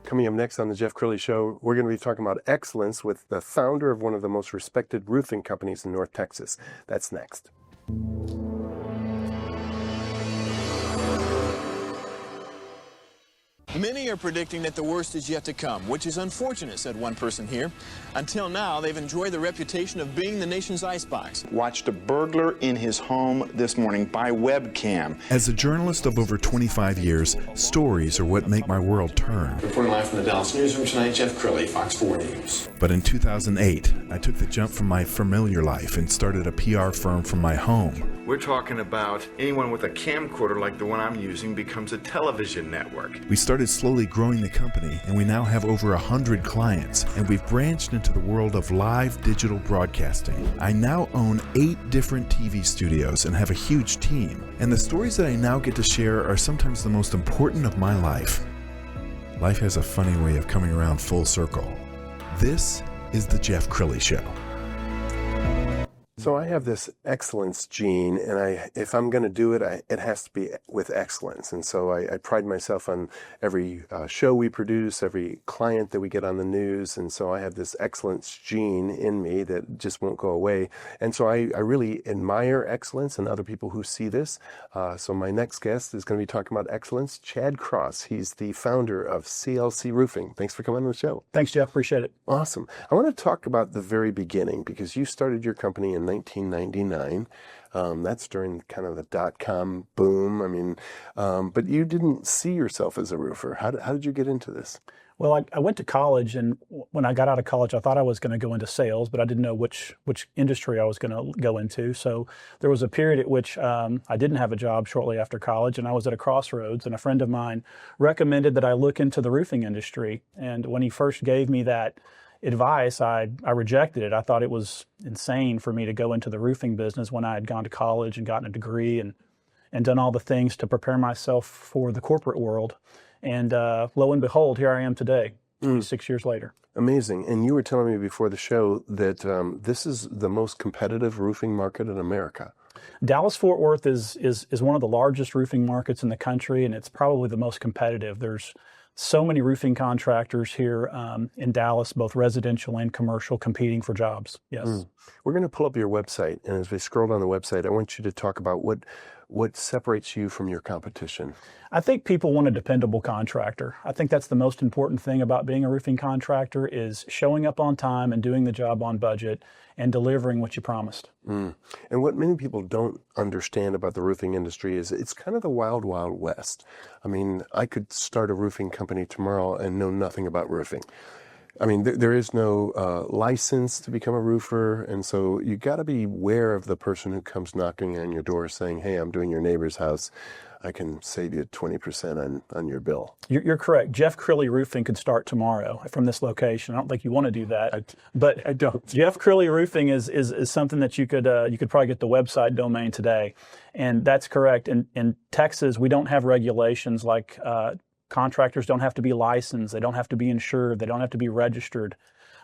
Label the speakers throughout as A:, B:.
A: Coming up next on the Jeff Crilley Show, we're going to be talking about excellence with the founder of one of the most respected roofing companies in North Texas. That's next.
B: Many are predicting that the worst is yet to come, which is unfortunate, said one person here. Until now, they've enjoyed the reputation of being the nation's icebox.
C: Watched a burglar in his home this morning by webcam.
D: As a journalist of over 25 years, stories are what make my world turn.
B: Reporting live from the Dallas newsroom tonight, Jeff Crilley, Fox 4 News.
D: But in 2008, I took the jump from my familiar life and started a PR firm from my home.
C: We're talking about anyone with a camcorder like the one I'm using becomes a television network.
D: We started slowly growing the company, and we now have over 100 clients, and we've branched into the world of live digital broadcasting. I now own 8 different TV studios and have a huge team, and the stories that I now get to share are sometimes the most important of my life. Life has a funny way of coming around full circle. This is the Jeff Crilley Show.
A: So I have this excellence gene, and if I'm going to do it, it has to be with excellence. And so I pride myself on every show we produce, every client that we get on the news. And so I have this excellence gene in me that just won't go away. And so I really admire excellence and other people who see this. So my next guest is going to be talking about excellence, Chad Cross. He's the founder of CLC Roofing. Thanks for coming on the show.
E: Thanks, Jeff. Appreciate it.
A: Awesome. I want to talk about the very beginning, because you started your company in 1999. That's during kind of the dot-com boom. I mean, but you didn't see yourself as a roofer. How did you get into this?
E: Well, I went to college, and when I got out of college, I thought I was going to go into sales, but I didn't know which industry I was going to go into. So there was a period at which I didn't have a job shortly after college, and I was at a crossroads, and a friend of mine recommended that I look into the roofing industry. And when he first gave me that advice, I rejected it. I thought it was insane for me to go into the roofing business when I had gone to college and gotten a degree and done all the things to prepare myself for the corporate world. And lo and behold, here I am today, 6 years later.
A: Amazing. And you were telling me before the show that this is the most competitive roofing market in America.
E: Dallas-Fort Worth is one of the largest roofing markets in the country, and it's probably the most competitive. There's so many roofing contractors here in Dallas, both residential and commercial, competing for jobs. Yes.
A: We're going to pull up your website, and as we scroll down the website, I want you to talk about what separates you from your competition.
E: I think people want a dependable contractor. I think that's the most important thing about being a roofing contractor, is showing up on time and doing the job on budget and delivering what you promised.
A: And what many people don't understand about the roofing industry is it's kind of the wild, wild west. I mean, I could start a roofing company tomorrow and know nothing about roofing. I mean, there is no license to become a roofer, and so you got to be aware of the person who comes knocking on your door saying, hey, I'm doing your neighbor's house. I can save you 20% on your bill.
E: You're correct. Jeff Crilley Roofing could start tomorrow from this location. I don't think you want to do that, but
A: I don't.
E: Jeff Crilley Roofing is something that you could probably get the website domain today, and that's correct. In Texas, we don't have regulations like contractors don't have to be licensed. They don't have to be insured. They don't have to be registered.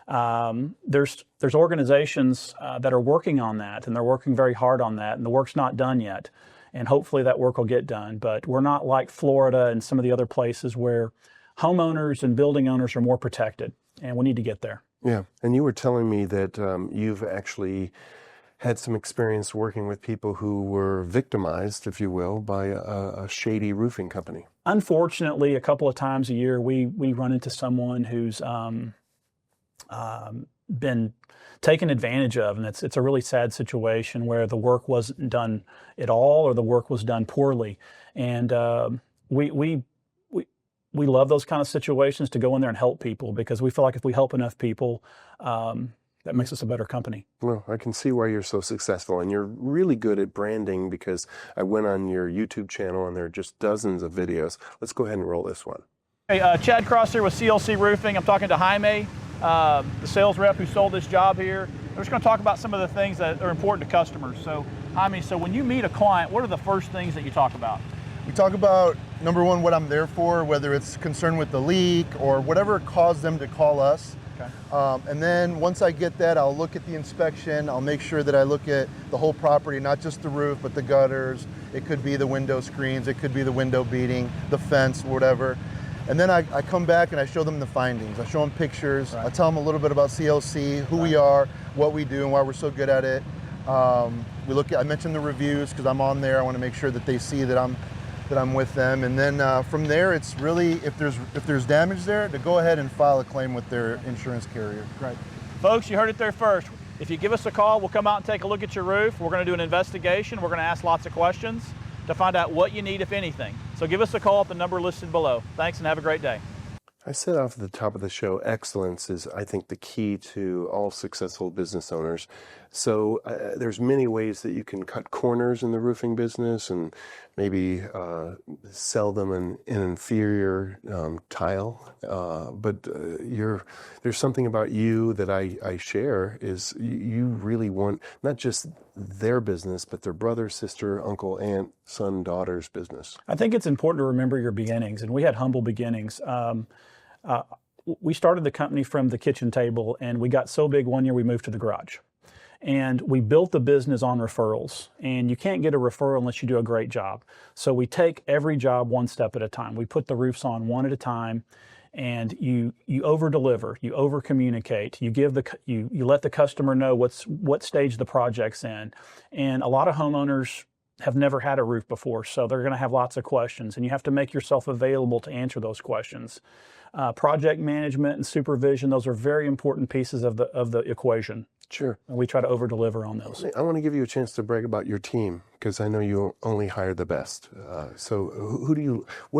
E: There's organizations that are working on that, and they're working very hard on that, and the work's not done yet. And hopefully that work will get done. But we're not like Florida and some of the other places where homeowners and building owners are more protected, and we need to get there.
A: Yeah, and you were telling me that you've actually had some experience working with people who were victimized, if you will, by a shady roofing company.
E: Unfortunately, a couple of times a year, we run into someone who's been taken advantage of, and it's a really sad situation where the work wasn't done at all, or the work was done poorly. And we love those kind of situations, to go in there and help people, because we feel like if we help enough people, that makes us a better company.
A: Well, I can see why you're so successful, and you're really good at branding, because I went on your YouTube channel and there are just dozens of videos. Let's go ahead and roll this one.
E: Hey, Chad Cross here with CLC Roofing. I'm talking to Jaime, the sales rep who sold this job here. We're just going to talk about some of the things that are important to customers. So, Jaime, so when you meet a client, what are the first things that you talk about?
F: We talk about, number one, what I'm there for, whether it's concerned with the leak or whatever caused them to call us. Okay. And then once I get that, I'll look at the inspection. I'll make sure that I look at the whole property, not just the roof, but the gutters. It could be the window screens. It could be the window beading, the fence, whatever. And then I come back and I show them the findings. I show them pictures.
E: Right.
F: I tell them a little bit about CLC, who we are, what we do, and why we're so good at it. I mentioned the reviews because I'm on there. I want to make sure that they see that I'm with them. And then from there, it's really, if there's damage there, to go ahead and file a claim with their insurance carrier.
E: Right. Folks, you heard it there first. If you give us a call, we'll come out and take a look at your roof. We're going to do an investigation. We're going to ask lots of questions to find out what you need, if anything. So give us a call at the number listed below. Thanks and have a great day.
A: I said off at the top of the show, excellence is, I think, the key to all successful business owners. So there's many ways that you can cut corners in the roofing business and maybe sell them an inferior tile. But there's something about you that I share is you really want not just their business, but their brother, sister, uncle, aunt, son, daughter's business.
E: I think it's important to remember your beginnings, and we had humble beginnings. We started the company from the kitchen table, and we got so big one year we moved to the garage. And we built the business on referrals, and you can't get a referral unless you do a great job. So we take every job one step at a time. We put the roofs on one at a time, and you over deliver, you over communicate, you let the customer know what stage the project's in. And a lot of homeowners have never had a roof before, so they're going to have lots of questions, and you have to make yourself available to answer those questions. Project management and supervision, those are very important pieces of the equation.
A: Sure.
E: And we try to over deliver on those.
A: I want to give you a chance to brag about your team because I know you only hire the best. So what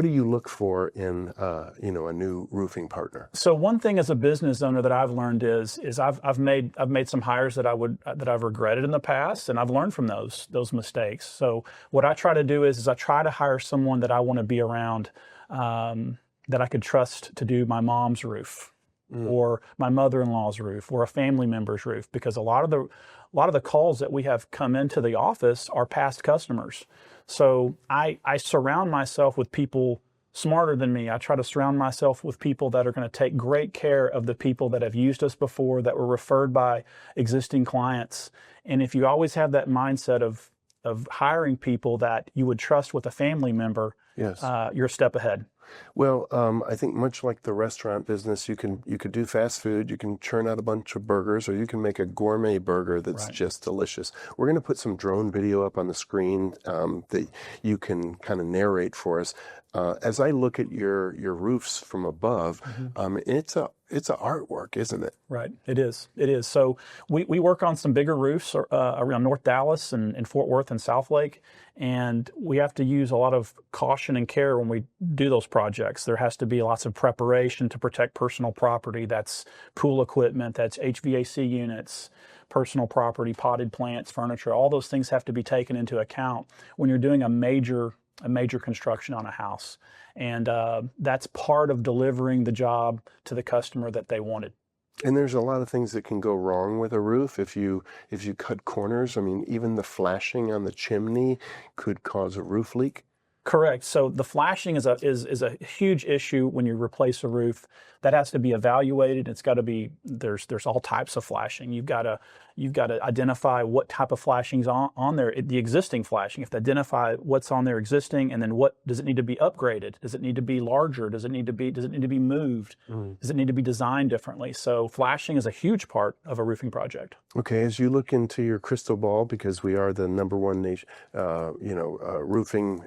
A: do you look for in a new roofing partner?
E: So one thing as a business owner that I've learned is I've made some hires that I've regretted in the past, and I've learned from those mistakes. So what I try to do is I try to hire someone that I want to be around, that I could trust to do my mom's roof. Or my mother-in-law's roof, or a family member's roof, because a lot of the calls that we have come into the office are past customers. So I surround myself with people smarter than me. I try to surround myself with people that are going to take great care of the people that have used us before, that were referred by existing clients. And if you always have that mindset of hiring people that you would trust with a family member,
A: yes,
E: you're a step ahead.
A: Well, I think much like the restaurant business, you could do fast food, you can churn out a bunch of burgers, or you can make a gourmet burger that's
E: Right.
A: just delicious. We're going to put some drone video up on the screen that you can kind of narrate for us. As I look at your roofs from above, it's a artwork, isn't it?
E: Right, it is. So we work on some bigger roofs around North Dallas and Fort Worth and South Lake, and we have to use a lot of caution and care when we do those projects. There has to be lots of preparation to protect personal property. That's pool equipment, that's HVAC units, personal property, potted plants, furniture. All those things have to be taken into account when you're doing a major construction on a house. And that's part of delivering the job to the customer that they wanted.
A: And there's a lot of things that can go wrong with a roof if you cut corners. I mean, even the flashing on the chimney could cause a roof leak.
E: Correct. So the flashing is a huge issue when you replace a roof. That has to be evaluated. It's got to be there's all types of flashing. You've got to identify what type of flashing's on there, the existing flashing. You have to identify what's on there existing, and then what does it need to be upgraded? Does it need to be larger? Does it need to be moved? Does it need to be designed differently? So flashing is a huge part of a roofing project.
A: Okay, as you look into your crystal ball, because we are the number one nation, roofing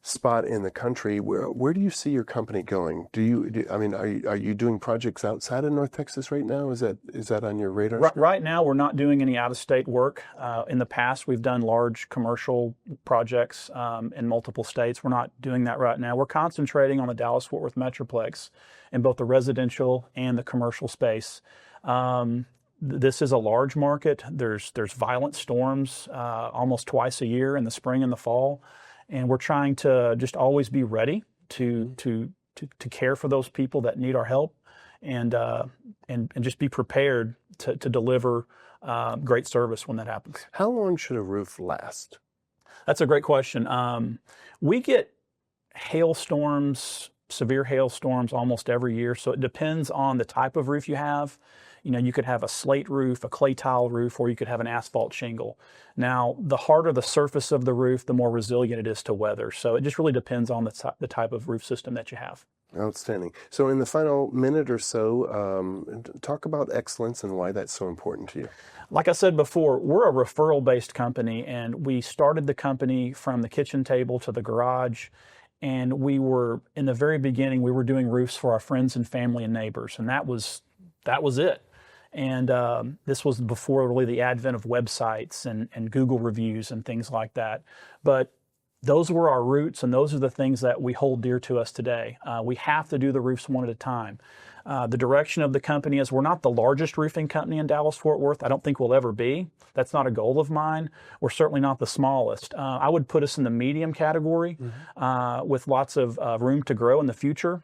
A: spot in the country, where do you see your company going? Are you doing projects outside of North Texas right now? Is that on your radar?
E: Right now, we're not doing any out-of-state work. In the past, we've done large commercial projects in multiple states. We're not doing that right now. We're concentrating on the Dallas-Fort Worth Metroplex in both the residential and the commercial space. This is a large market. There's violent storms almost twice a year in the spring and the fall. And we're trying to just always be ready to care for those people that need our help, and just be prepared to deliver great service when that happens.
A: How long should a roof last?
E: That's a great question. We get hailstorms, severe hailstorms almost every year, so it depends on the type of roof you have. You could have a slate roof, a clay tile roof, or you could have an asphalt shingle. Now, the harder the surface of the roof, the more resilient it is to weather. So it just really depends on the type of roof system that you have.
A: Outstanding. So in the final minute or so, talk about excellence and why that's so important to you.
E: Like I said before, we're a referral-based company, and we started the company from the kitchen table to the garage. And we were, in the very beginning, we were doing roofs for our friends and family and neighbors, and that was it. And this was before really the advent of websites and Google reviews and things like that. But those were our roots, and those are the things that we hold dear to us today. We have to do the roofs one at a time. The direction of the company is we're not the largest roofing company in Dallas-Fort Worth. I don't think we'll ever be. That's not a goal of mine. We're certainly not the smallest. I would put us in the medium category with lots of room to grow in the future.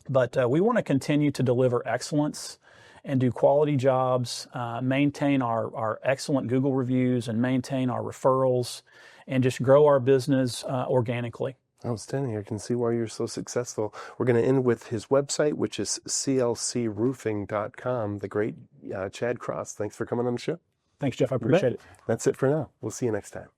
E: But we want to continue to deliver excellence and do quality jobs, maintain our excellent Google reviews and maintain our referrals, and just grow our business organically.
A: Outstanding. I can see why you're so successful. We're going to end with his website, which is clcroofing.com. The great Chad Cross. Thanks for coming on the show.
E: Thanks, Jeff. I appreciate it.
A: That's it for now. We'll see you next time.